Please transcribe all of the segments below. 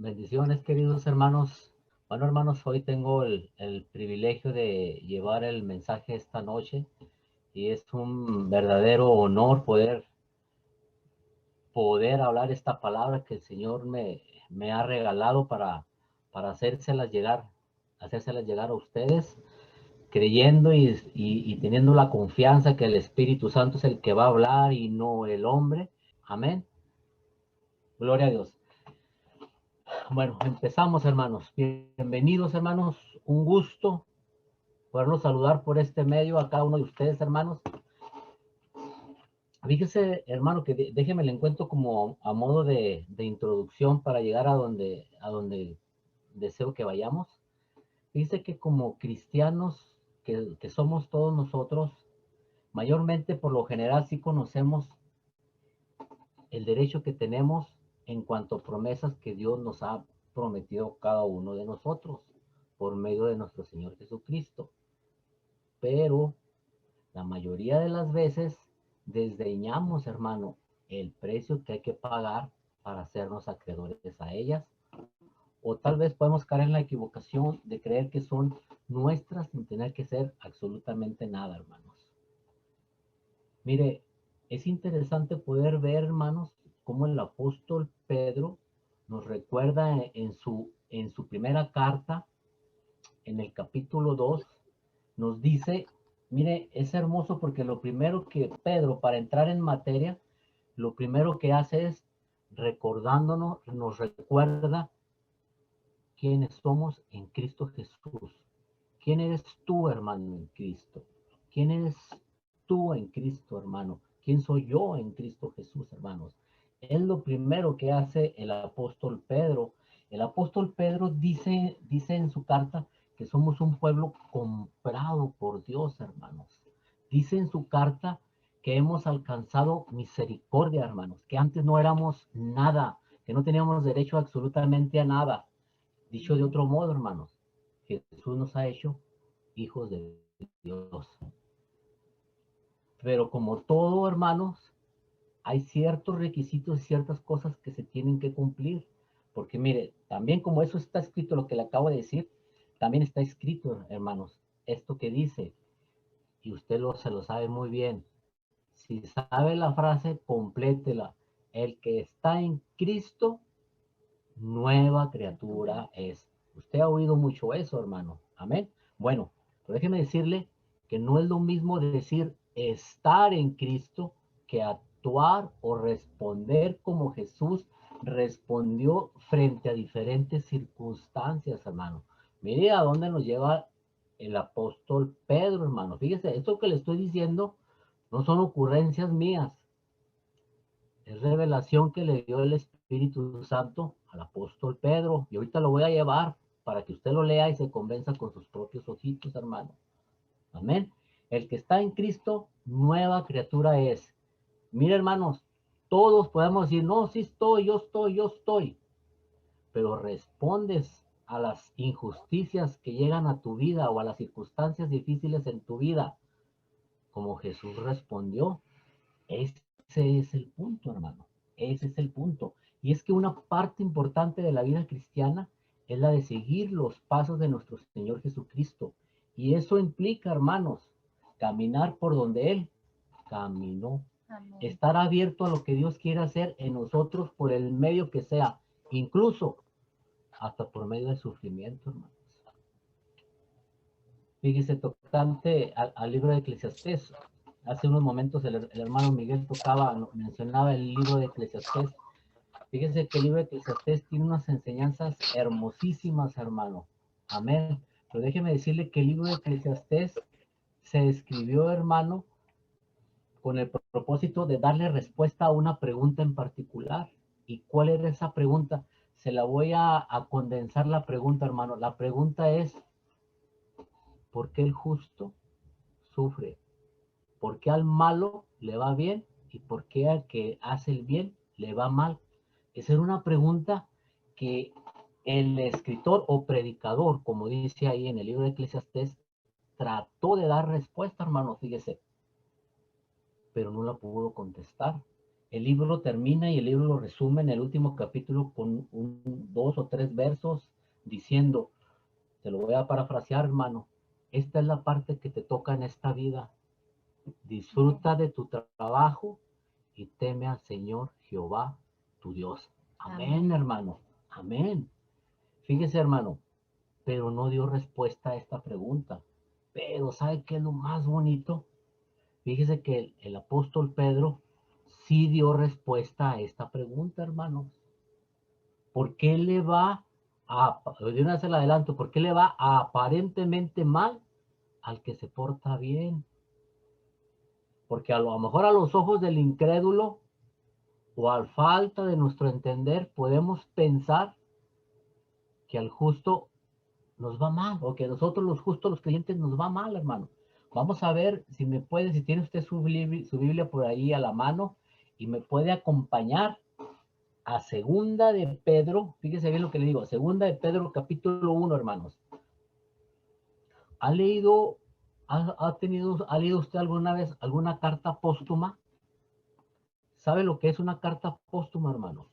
Bendiciones, queridos hermanos. Bueno, hermanos, hoy tengo el privilegio de llevar el mensaje esta noche y es un verdadero honor poder hablar esta palabra que el Señor me ha regalado para hacérselas llegar a ustedes, creyendo y teniendo la confianza que el Espíritu Santo es el que va a hablar y no el hombre. Amén. Gloria a Dios. Bueno, empezamos, hermanos. Bienvenidos, hermanos. Un gusto poderlos saludar por este medio a cada uno de ustedes, hermanos. Fíjese, hermano, que déjeme le encuentro como a modo de introducción para llegar a donde deseo que vayamos. Fíjese que como cristianos que somos todos nosotros, mayormente por lo general sí conocemos el derecho que tenemos en cuanto a promesas que Dios nos ha prometido cada uno de nosotros por medio de nuestro Señor Jesucristo. Pero la mayoría de las veces desdeñamos, hermano, el precio que hay que pagar para hacernos acreedores a ellas. O tal vez podemos caer en la equivocación de creer que son nuestras sin tener que ser absolutamente nada, hermanos. Mire, es interesante poder ver, hermanos, cómo el apóstol Pedro nos recuerda en su primera carta, en el capítulo 2, nos dice, mire, es hermoso porque lo primero que Pedro, para entrar en materia, lo primero que hace es recordándonos, nos recuerda quiénes somos en Cristo Jesús. ¿Quién eres tú, hermano, en Cristo? ¿Quién eres tú en Cristo, hermano? ¿Quién soy yo en Cristo Jesús, hermanos? Es lo primero que hace el apóstol Pedro. El apóstol Pedro dice en su carta que somos un pueblo comprado por Dios, hermanos. Dice en su carta que hemos alcanzado misericordia, hermanos, que antes no éramos nada, que no teníamos derecho absolutamente a nada. Dicho de otro modo, hermanos, Jesús nos ha hecho hijos de Dios. Pero como todo, hermanos, hay ciertos requisitos y ciertas cosas que se tienen que cumplir. Porque mire, también como eso está escrito, lo que le acabo de decir, también está escrito, hermanos, esto que dice, y usted se lo sabe muy bien. Si sabe la frase, complétela. El que está en Cristo, nueva criatura es. Usted ha oído mucho eso, hermano. Amén. Bueno, pero déjeme decirle que no es lo mismo de decir estar en Cristo que actuar o responder como Jesús respondió frente a diferentes circunstancias, hermano. Mire a dónde nos lleva el apóstol Pedro, hermano. Fíjese, esto que le estoy diciendo no son ocurrencias mías, es revelación que le dio el Espíritu Santo al apóstol Pedro. Y ahorita lo voy a llevar para que usted lo lea y se convenza con sus propios ojitos, hermano. Amén. El que está en Cristo, nueva criatura es. Mira, hermanos, todos podemos decir, no, sí estoy, yo estoy, yo estoy. Pero respondes a las injusticias que llegan a tu vida o a las circunstancias difíciles en tu vida, como Jesús respondió. Ese es el punto, hermano. Ese es el punto. Y es que una parte importante de la vida cristiana es la de seguir los pasos de nuestro Señor Jesucristo. Y eso implica, hermanos, caminar por donde Él caminó. Amén. Estar abierto a lo que Dios quiere hacer en nosotros por el medio que sea, incluso hasta por medio del sufrimiento, hermanos. Fíjese, tocante al libro de Eclesiastés. Hace unos momentos el hermano Miguel mencionaba el libro de Eclesiastés. Fíjese que el libro de Eclesiastés tiene unas enseñanzas hermosísimas, hermano. Amén. Pero déjeme decirle que el libro de Eclesiastés se escribió, hermano, con el propósito de darle respuesta a una pregunta en particular. ¿Y cuál era esa pregunta? Se la voy a condensar la pregunta, hermano. La pregunta es, ¿por qué el justo sufre? ¿Por qué al malo le va bien y por qué al que hace el bien le va mal? Esa era una pregunta que el escritor o predicador, como dice ahí en el libro de Eclesiastés, trató de dar respuesta, hermano, fíjese, pero no la pudo contestar. el libro termina y el libro lo resume en el último capítulo con 2 o 3 versos diciendo, te lo voy a parafrasear, hermano, esta es la parte que te toca en esta vida. Disfruta de tu trabajo y teme al Señor Jehová, tu Dios. Amén, hermano. Amén. Fíjese, hermano, pero no dio respuesta a esta pregunta. Pero ¿sabe qué es lo más bonito? Fíjese que el apóstol Pedro sí dio respuesta a esta pregunta, hermanos. ¿Por qué le va de una vez el adelanto, por qué le va aparentemente mal al que se porta bien? Porque a lo mejor a los ojos del incrédulo o a falta de nuestro entender podemos pensar que al justo nos va mal, o que nosotros los justos, los creyentes, nos va mal, hermano. Vamos a ver si me puede, si tiene usted su Biblia por ahí a la mano y me puede acompañar a Segunda de Pedro. Fíjese bien lo que le digo, Segunda de Pedro capítulo 1, hermanos. ¿Ha leído, ha leído usted alguna vez alguna carta póstuma? ¿Sabe lo que es una carta póstuma, hermano?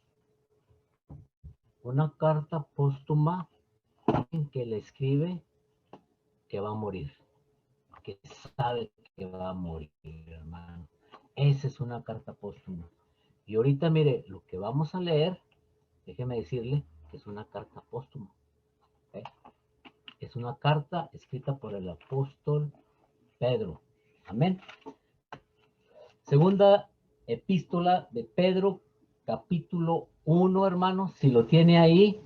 Una carta póstuma en que le escribe que va a morir, que sabe que va a morir, hermano. Esa es una carta póstuma. Y ahorita, mire, lo que vamos a leer, déjeme decirle que es una carta póstuma. ¿Eh? Es una carta escrita por el apóstol Pedro. Amén. Segunda epístola de Pedro, capítulo 1, hermanos. Si lo tiene ahí,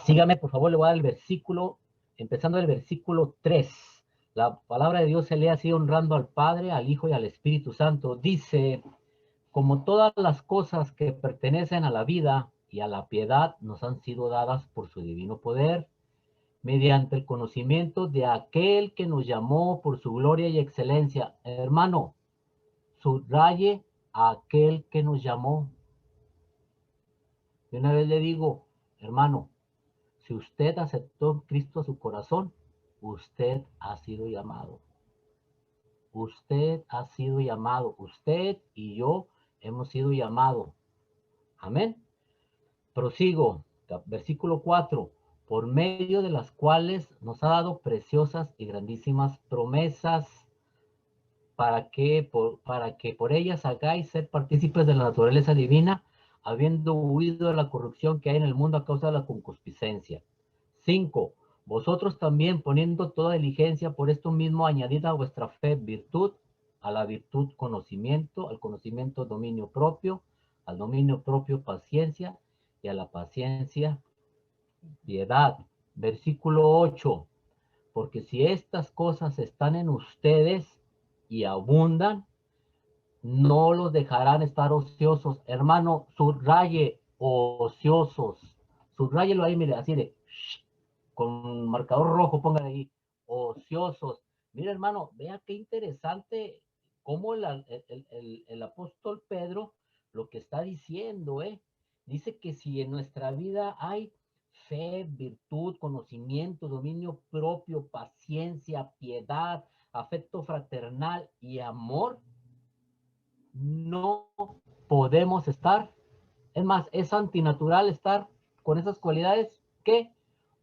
sígame, por favor, le voy a dar el versículo, empezando el versículo 3. La palabra de Dios se lee así, honrando al Padre, al Hijo y al Espíritu Santo. Dice, como todas las cosas que pertenecen a la vida y a la piedad nos han sido dadas por su divino poder, mediante el conocimiento de aquel que nos llamó por su gloria y excelencia. Hermano, subraye a aquel que nos llamó. Y una vez le digo, hermano, si usted aceptó Cristo a su corazón, usted ha sido llamado. Usted ha sido llamado. Usted y yo hemos sido llamados. Amén. Prosigo. Versículo 4. Por medio de las cuales nos ha dado preciosas y grandísimas promesas para que por ellas hagáis ser partícipes de la naturaleza divina, habiendo huido de la corrupción que hay en el mundo a causa de la concupiscencia. 5. Vosotros también, poniendo toda diligencia, por esto mismo añadid a vuestra fe virtud, a la virtud conocimiento, al conocimiento dominio propio, al dominio propio paciencia, y a la paciencia piedad. Versículo 8. Porque si estas cosas están en ustedes y abundan, no los dejarán estar ociosos. Hermano, subraye ociosos. Subrayelo ahí, mire, así de, con marcador rojo, póngale ahí, ociosos. Mire, hermano, vea qué interesante cómo el apóstol Pedro lo que está diciendo, dice que si en nuestra vida hay fe, virtud, conocimiento, dominio propio, paciencia, piedad, afecto fraternal y amor, no podemos estar, es más, es antinatural estar con esas cualidades que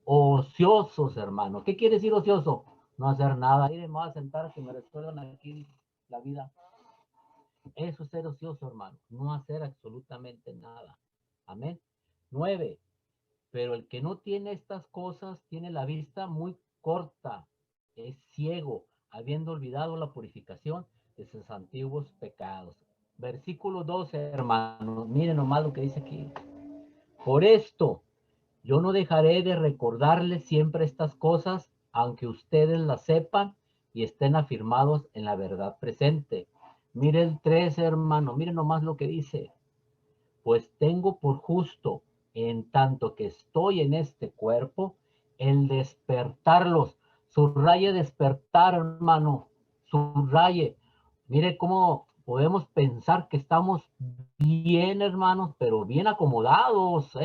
ociosos, hermano. ¿Qué quiere decir ocioso? No hacer nada. Ahí me voy a sentar que me resuelvan aquí la vida. Eso es ser ocioso, hermano. No hacer absolutamente nada. Amén. 9. Pero el que no tiene estas cosas tiene la vista muy corta, es ciego, habiendo olvidado la purificación de sus antiguos pecados. Versículo 12, hermanos, miren nomás lo que dice aquí. Por esto, yo no dejaré de recordarles siempre estas cosas, aunque ustedes las sepan y estén afirmados en la verdad presente. Miren el 13, hermano, miren nomás lo que dice. Pues tengo por justo, en tanto que estoy en este cuerpo, el despertarlos. Subraye despertar, hermano. Subraye. Mire cómo podemos pensar que estamos bien, hermanos, pero bien acomodados,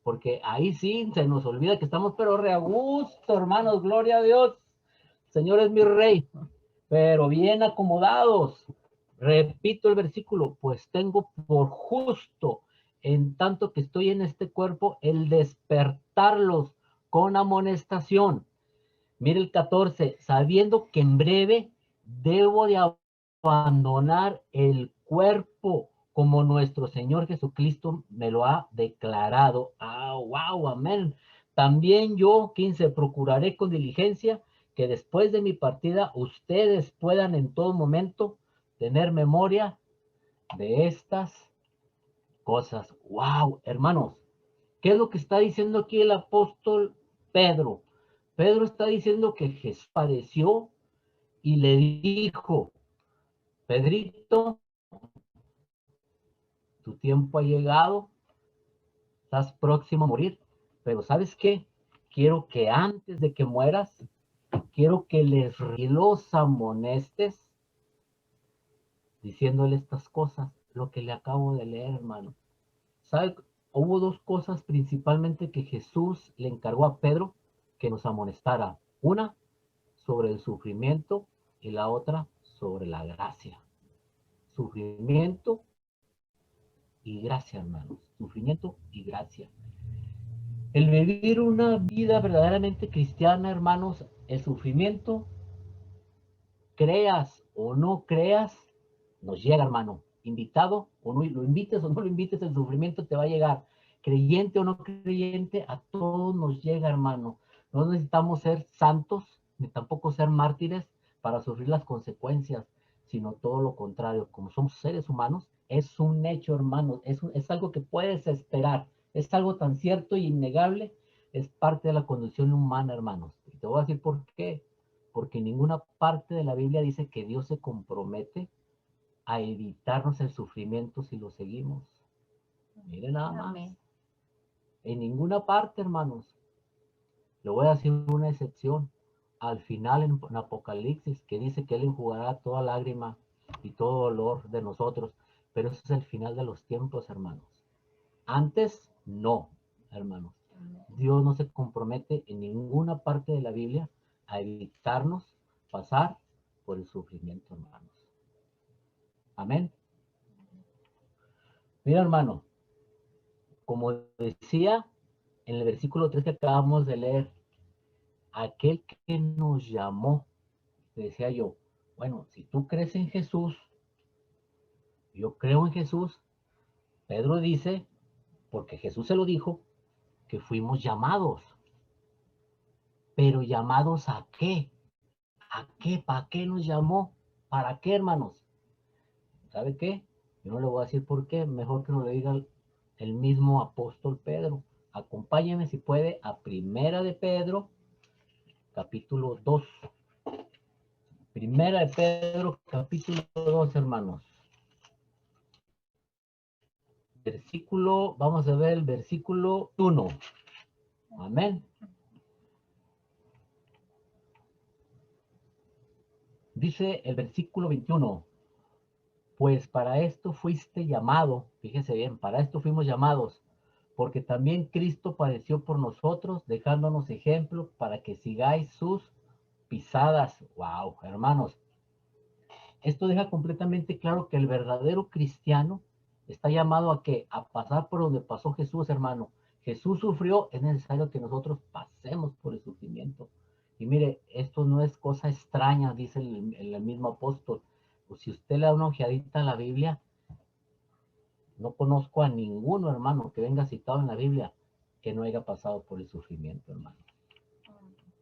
porque ahí sí se nos olvida que estamos pero re a gusto, hermanos, gloria a Dios. Señor es mi rey, pero bien acomodados. Repito el versículo, pues tengo por justo, en tanto que estoy en este cuerpo, el despertarlos con amonestación. Mire el 14, sabiendo que en breve debo de abandonar el cuerpo como nuestro Señor Jesucristo me lo ha declarado. Ah, wow, amén. También yo, 15, procuraré con diligencia que después de mi partida ustedes puedan en todo momento tener memoria de estas cosas. Wow, hermanos, ¿qué es lo que está diciendo aquí el apóstol Pedro? Pedro está diciendo que Jesús padeció y le dijo, Pedrito, tu tiempo ha llegado, estás próximo a morir, pero ¿sabes qué? Quiero que antes de que mueras, quiero que los amonestes diciéndole estas cosas, lo que le acabo de leer, hermano. ¿Sabe? Hubo dos cosas principalmente que Jesús le encargó a Pedro que nos amonestara. Una, sobre el sufrimiento y la otra, sobre la gracia. Sufrimiento y gracia, hermanos. Sufrimiento y gracia. El vivir una vida verdaderamente cristiana, hermanos, el sufrimiento, creas o no creas, nos llega, hermano. Invitado o no, lo invites o no lo invites, el sufrimiento te va a llegar. Creyente o no creyente, a todos nos llega, hermano. No necesitamos ser santos, ni tampoco ser mártires para sufrir las consecuencias, sino todo lo contrario. Como somos seres humanos, es un hecho, hermano. Es algo que puedes esperar. Es algo tan cierto y innegable. Es parte de la condición humana, hermanos. Y te voy a decir por qué. Porque en ninguna parte de la Biblia dice que Dios se compromete a evitarnos el sufrimiento si lo seguimos. Miren nada más. Amén. En ninguna parte, hermanos. Le voy a decir una excepción. Al final en Apocalipsis, que dice que Él enjugará toda lágrima y todo dolor de nosotros. Pero eso es el final de los tiempos, hermanos. Antes, no, hermanos. Dios no se compromete en ninguna parte de la Biblia a evitarnos pasar por el sufrimiento, hermanos. Amén. Mira, hermano, como decía en el versículo 3 que acabamos de leer, aquel que nos llamó, decía yo, bueno, si tú crees en Jesús, yo creo en Jesús, Pedro dice, porque Jesús se lo dijo, que fuimos llamados. Pero llamados ¿a qué? ¿A qué? ¿Para qué nos llamó? ¿Para qué, hermanos? ¿Sabe qué? Yo no le voy a decir por qué, mejor que nos lo diga el mismo apóstol Pedro. Acompáñeme si puede a Primera de Pedro, capítulo 2. Primera de Pedro, capítulo 2, hermanos. Versículo, vamos a ver el versículo 1. Amén. Dice el versículo 21. Pues para esto fuiste llamado, fíjese bien, para esto fuimos llamados, porque también Cristo padeció por nosotros, dejándonos ejemplo para que sigáis sus pisadas. Wow, hermanos, esto deja completamente claro que el verdadero cristiano está llamado a que a pasar por donde pasó Jesús, hermano. Jesús sufrió, es necesario que nosotros pasemos por el sufrimiento. Y mire, esto no es cosa extraña, dice el mismo apóstol. Pues si usted le da una ojeadita a la Biblia, no conozco a ninguno, hermano, que venga citado en la Biblia que no haya pasado por el sufrimiento, hermano.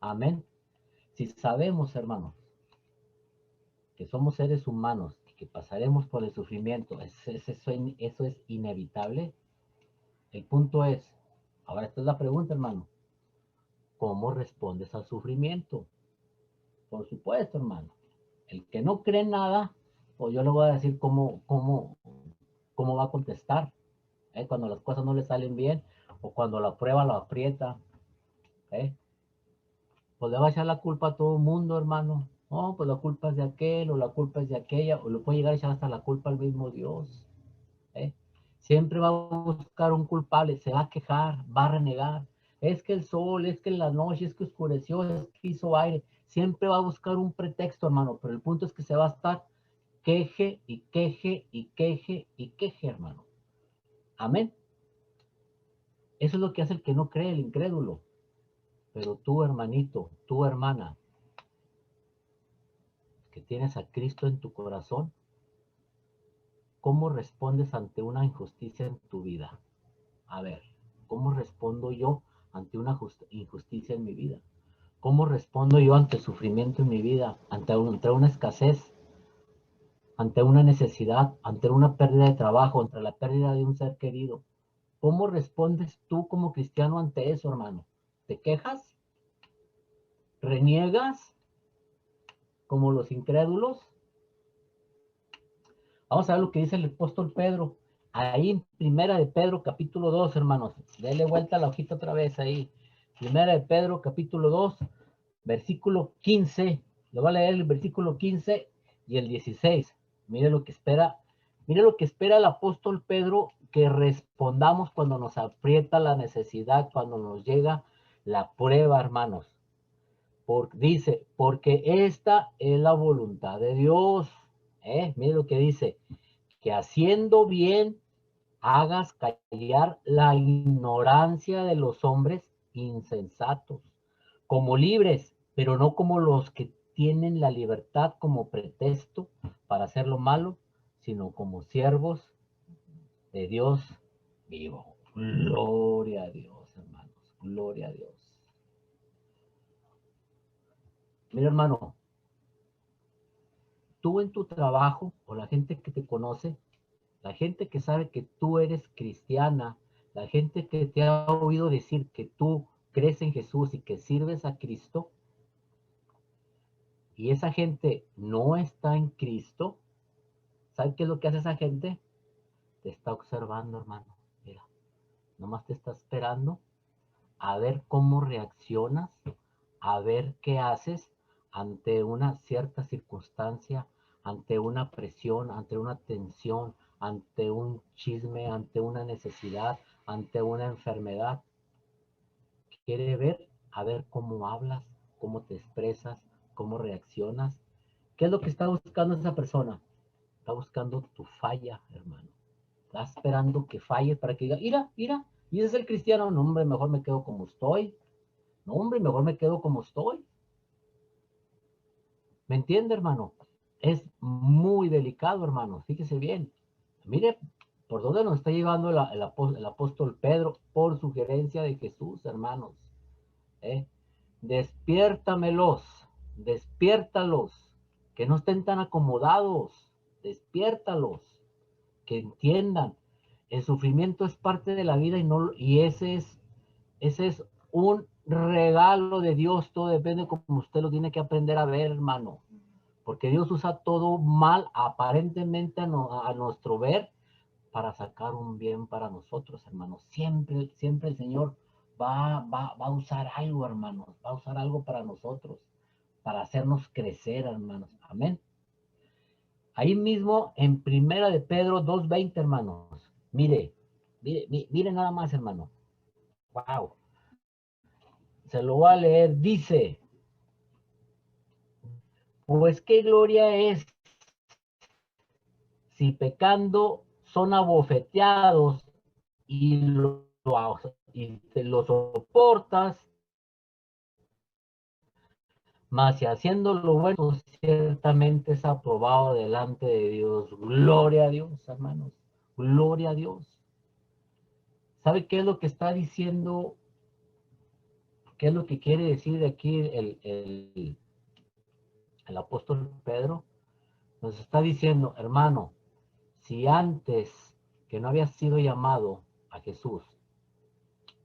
Amén. Si sabemos, hermanos, que somos seres humanos y que pasaremos por el sufrimiento, eso es inevitable. El punto es, ahora esta es la pregunta, hermano, ¿cómo respondes al sufrimiento? Por supuesto, hermano. El que no cree nada, pues yo le voy a decir cómo va a contestar, cuando las cosas no le salen bien o cuando la prueba lo aprieta. Pues le va a echar la culpa a todo el mundo, hermano. No, pues la culpa es de aquel, o la culpa es de aquella, o le puede llegar a echar hasta la culpa al mismo Dios. ¿eh? Siempre va a buscar un culpable, se va a quejar, va a renegar. Es que el sol, es que la noche, es que oscureció, es que hizo aire. Siempre va a buscar un pretexto, hermano, pero el punto es que se va a estar queje y queje y queje y queje, hermano. Amén. Eso es lo que hace el que no cree, el incrédulo. Pero tú, hermanito, tú, hermana, que tienes a Cristo en tu corazón, ¿cómo respondes ante una injusticia en tu vida? A ver, ¿cómo respondo yo ante una injusticia en mi vida? ¿Cómo respondo yo ante el sufrimiento en mi vida? Ante una escasez, ante una necesidad, ante una pérdida de trabajo, ante la pérdida de un ser querido. ¿Cómo respondes tú como cristiano ante eso, hermano? ¿Te quejas? ¿Reniegas como los incrédulos? Vamos a ver lo que dice el apóstol Pedro. Ahí en Primera de Pedro, capítulo 2, hermanos. Dele vuelta a la hojita otra vez ahí. Primera de Pedro, capítulo 2, versículo 15. Le voy a leer el versículo 15 y el 16. Mire lo que espera. Mire lo que espera el apóstol Pedro que respondamos cuando nos aprieta la necesidad, cuando nos llega la prueba, hermanos. Dice, porque esta es la voluntad de Dios. Mire lo que dice, que haciendo bien hagas callar la ignorancia de los hombres insensatos, como libres, pero no como los que tienen la libertad como pretexto para hacer lo malo, sino como siervos de Dios vivo. Gloria a Dios, hermanos. Gloria a Dios. Mira, hermano, tú en tu trabajo o la gente que te conoce, la gente que sabe que tú eres cristiana, la gente que te ha oído decir que tú crees en Jesús y que sirves a Cristo, y esa gente no está en Cristo, ¿sabes qué es lo que hace esa gente? Te está observando, hermano. Mira, nomás te está esperando a ver cómo reaccionas, a ver qué haces ante una cierta circunstancia, ante una presión, ante una tensión, ante un chisme, ante una necesidad, ante una enfermedad. Quiere ver, a ver cómo hablas, cómo te expresas, cómo reaccionas. ¿Qué es lo que está buscando esa persona? Está buscando tu falla, hermano. Está esperando que falles para que diga, mira, mira, y ese es el cristiano. No, hombre, mejor me quedo como estoy. No, hombre, mejor me quedo como estoy. ¿Me entiende, hermano? Es muy delicado, hermano. Fíjese bien. Mire por dónde nos está llevando el apóstol Pedro por sugerencia de Jesús, hermanos. ¿Eh? Despiértamelos, despiértalos, que no estén tan acomodados, despiértalos, que entiendan. El sufrimiento es parte de la vida y ese es un regalo de Dios. Todo depende como usted lo tiene que aprender a ver, hermano. Porque Dios usa todo mal, aparentemente a nuestro ver, para sacar un bien para nosotros, hermanos. Siempre, siempre el Señor va a usar algo, hermanos. Va a usar algo para nosotros, para hacernos crecer, hermanos. Amén. Ahí mismo en Primera de Pedro 2:20, hermanos. Mire nada más, hermano. Wow. Se lo voy a leer. Dice, pues qué gloria es si pecando son abofeteados y y te lo soportas, mas si haciendo lo bueno ciertamente es aprobado delante de Dios. Gloria a Dios, hermanos. Gloria a Dios. ¿Sabe qué es lo que está diciendo? ¿Qué es lo que quiere decir aquí el apóstol Pedro? Nos está diciendo, hermano, si antes que no habías sido llamado a Jesús,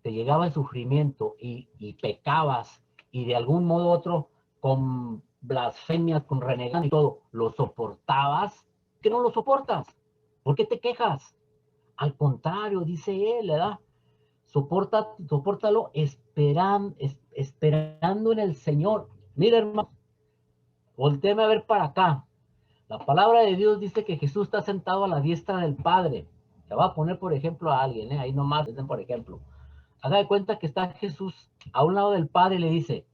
te llegaba el sufrimiento y pecabas y de algún modo u otro con blasfemias, con renegando y todo, lo soportabas, ¿qué no lo soportas? ¿Por qué te quejas? Al contrario, dice él, ¿verdad? Sopórtalo esperando en el Señor. Mira, hermano, voltéame a ver para acá. La palabra de Dios dice que Jesús está sentado a la diestra del Padre. Te va a poner, por ejemplo, a alguien, ahí nomás, por ejemplo. Haga de cuenta que está Jesús a un lado del Padre y le dice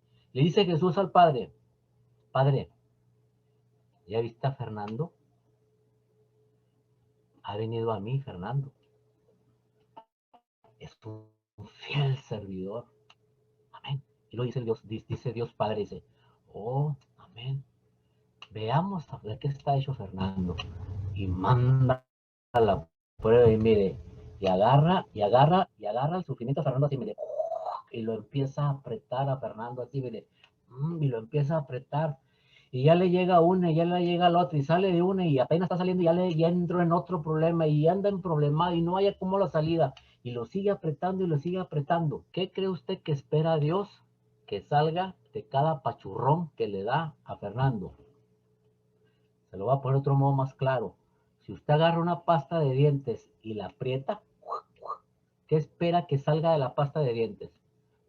Jesús al Padre, Padre, ¿ya viste a Fernando? ha venido a mí, Fernando. Es un fiel servidor. Amén. Y lo dice Dios Padre, dice, oh, amén. Veamos de qué está hecho Fernando. Y manda la prueba y mire, y agarra el sufrimiento a Fernando así, mire, y lo empieza a apretar a Fernando así, mire, y lo empieza a apretar. Y ya le llega una, y ya le llega la otra, y sale de una, y apenas está saliendo, ya entró en otro problema, y anda en problema, y no haya como la salida, y lo sigue apretando, y lo sigue apretando. ¿Qué cree usted que espera Dios que salga de cada pachurrón que le da a Fernando? Se lo voy a poner de otro modo más claro. Si usted agarra una pasta de dientes y la aprieta, ¿qué espera que salga de la pasta de dientes?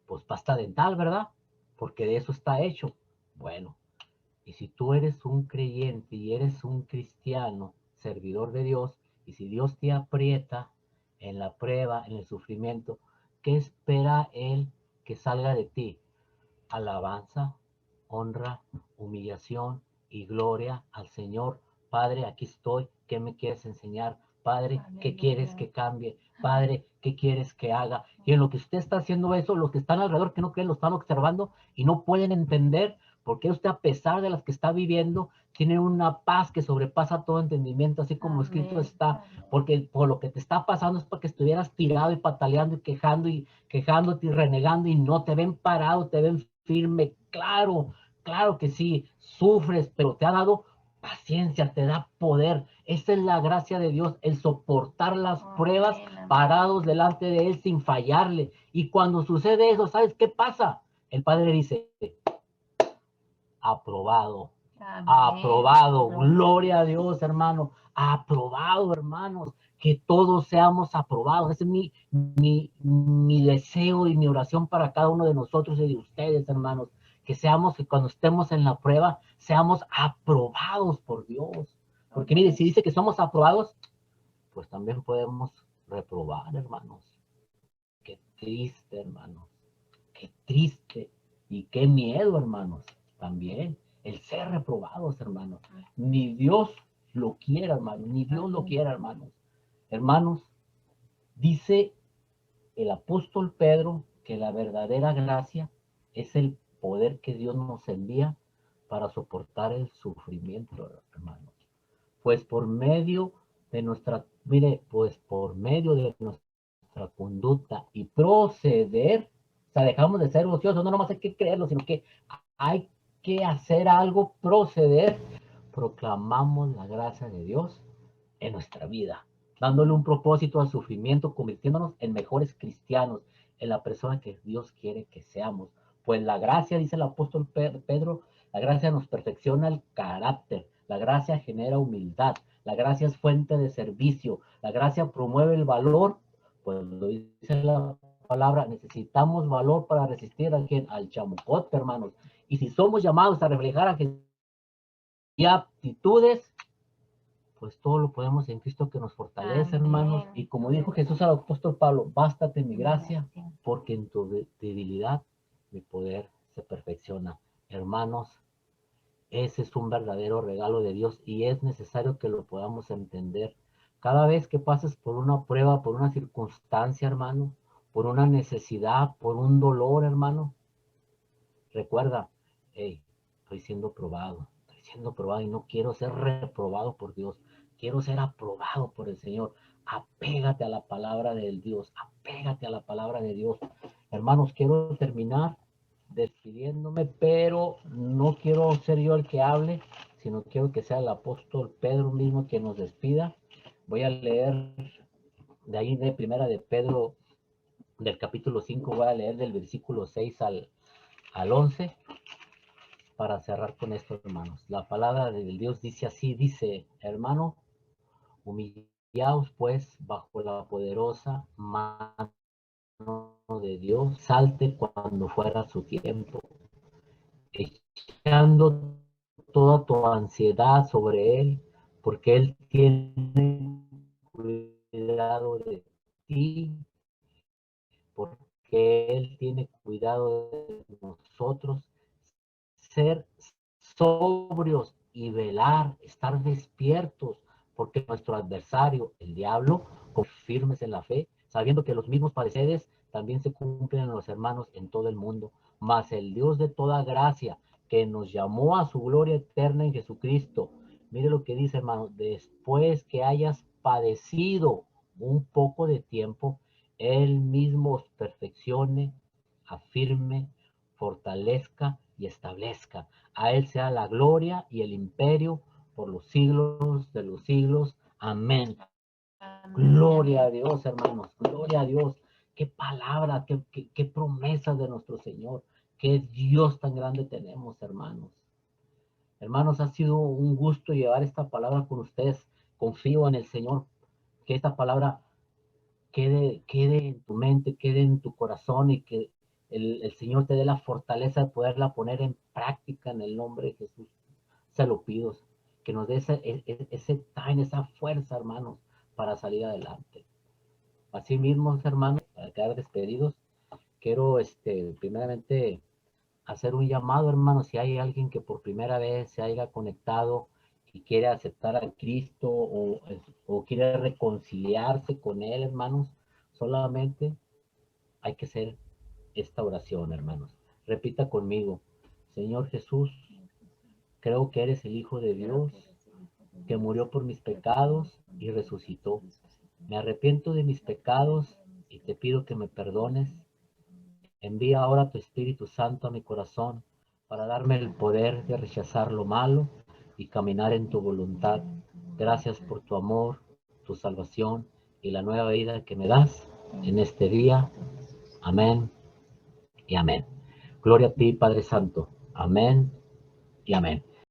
Pues pasta dental, ¿verdad? Porque de eso está hecho. Bueno, y si tú eres un creyente y eres un cristiano, servidor de Dios, y si Dios te aprieta en la prueba, en el sufrimiento, ¿qué espera Él que salga de ti? Alabanza, honra, humillación y gloria al Señor. Padre, aquí estoy, ¿qué me quieres enseñar? Padre, ¿qué quieres que cambie? Padre, ¿qué quieres que haga? Y en lo que usted está haciendo eso, los que están alrededor, que no creen, lo están observando y no pueden entender por qué usted, a pesar de las que está viviendo, tiene una paz que sobrepasa todo entendimiento, así como escrito está, porque por lo que te está pasando es para que estuvieras tirado y pataleando y quejándote y renegando, y no te ven parado, te ven firme. Claro, claro que sí, sufres, pero te ha dado paciencia, te da poder. Esa es la gracia de Dios, el soportar las pruebas parados delante de Él sin fallarle. Y cuando sucede eso, ¿sabes qué pasa? El Padre dice, aprobado, amén. Aprobado, gloria a Dios, hermano, aprobado, hermanos, que todos seamos aprobados. Ese es mi deseo y mi oración para cada uno de nosotros y de ustedes, hermanos, que seamos, que cuando estemos en la prueba, seamos aprobados por Dios. Porque mire, si dice que somos aprobados, pues también podemos reprobar, hermanos. Qué triste, hermanos. Qué triste y qué miedo, hermanos. También el ser reprobados, hermanos. Ni Dios lo quiera, hermanos. Ni Dios lo quiera, hermanos. Hermanos, dice el apóstol Pedro que la verdadera gracia es el poder que Dios nos envía para soportar el sufrimiento, hermanos. Pues por medio de nuestra, mire, pues por medio de nuestra conducta y proceder, o sea, dejamos de ser ociosos, no nomás hay que creerlo, sino que hay que hacer algo, proceder, proclamamos la gracia de Dios en nuestra vida, dándole un propósito al sufrimiento, convirtiéndonos en mejores cristianos, en la persona que Dios quiere que seamos. Pues la gracia, dice el apóstol Pedro, la gracia nos perfecciona el carácter, la gracia genera humildad, la gracia es fuente de servicio, la gracia promueve el valor, pues lo dice la palabra, necesitamos valor para resistir a quien, al chamucote, hermanos. Y si somos llamados a reflejar a Jesús y aptitudes, pues todo lo podemos en Cristo que nos fortalece, amén, hermanos. Y como dijo Jesús al apóstol Pablo, bástate mi gracia, porque en tu debilidad mi poder se perfecciona. Hermanos, ese es un verdadero regalo de Dios y es necesario que lo podamos entender. Cada vez que pases por una prueba, por una circunstancia, hermano, por una necesidad, por un dolor, hermano, recuerda, hey, estoy siendo probado y no quiero ser reprobado por Dios, quiero ser aprobado por el Señor. Apégate a la palabra del Dios, apégate a la palabra de Dios. Hermanos, quiero terminar despidiéndome, pero no quiero ser yo el que hable, sino quiero que sea el apóstol Pedro mismo que nos despida. Voy a leer de ahí de primera de Pedro, del capítulo 5, voy a leer del versículo 6 al 11 para cerrar con esto, hermanos. La palabra del Dios dice así, dice, hermano, humillaos pues bajo la poderosa mano de Dios, salte cuando fuera su tiempo, echando toda tu ansiedad sobre Él, porque Él tiene cuidado de ti, porque Él tiene cuidado de nosotros. Ser sobrios y velar, estar despiertos, porque nuestro adversario, el diablo, confirmes en la fe, sabiendo que los mismos padeceres también se cumplen en los hermanos en todo el mundo. Mas el Dios de toda gracia, que nos llamó a su gloria eterna en Jesucristo. Mire lo que dice, hermano, después que hayas padecido un poco de tiempo, Él mismo os perfeccione, afirme, fortalezca y establezca. A Él sea la gloria y el imperio por los siglos de los siglos. Amén. Gloria a Dios, hermanos. Gloria a Dios. Qué palabra, qué promesa de nuestro Señor. Qué Dios tan grande tenemos, hermanos. Hermanos, ha sido un gusto llevar esta palabra con ustedes. Confío en el Señor, que esta palabra quede en tu mente, quede en tu corazón y que el Señor te dé la fortaleza de poderla poner en práctica en el nombre de Jesús. Se lo pido, que nos dé ese time, esa fuerza, hermanos, para salir adelante. Así mismo, hermanos, para quedar despedidos, quiero primeramente hacer un llamado, hermanos, si hay alguien que por primera vez se haya conectado y quiere aceptar a Cristo o quiere reconciliarse con Él, hermanos, solamente hay que hacer esta oración, hermanos. Repita conmigo: Señor Jesús, creo que eres el Hijo de Dios, que murió por mis pecados y resucitó. Me arrepiento de mis pecados y te pido que me perdones. Envía ahora tu Espíritu Santo a mi corazón para darme el poder de rechazar lo malo y caminar en tu voluntad. Gracias por tu amor, tu salvación y la nueva vida que me das en este día. Amén y amén. Gloria a ti, Padre Santo. Amén y amén.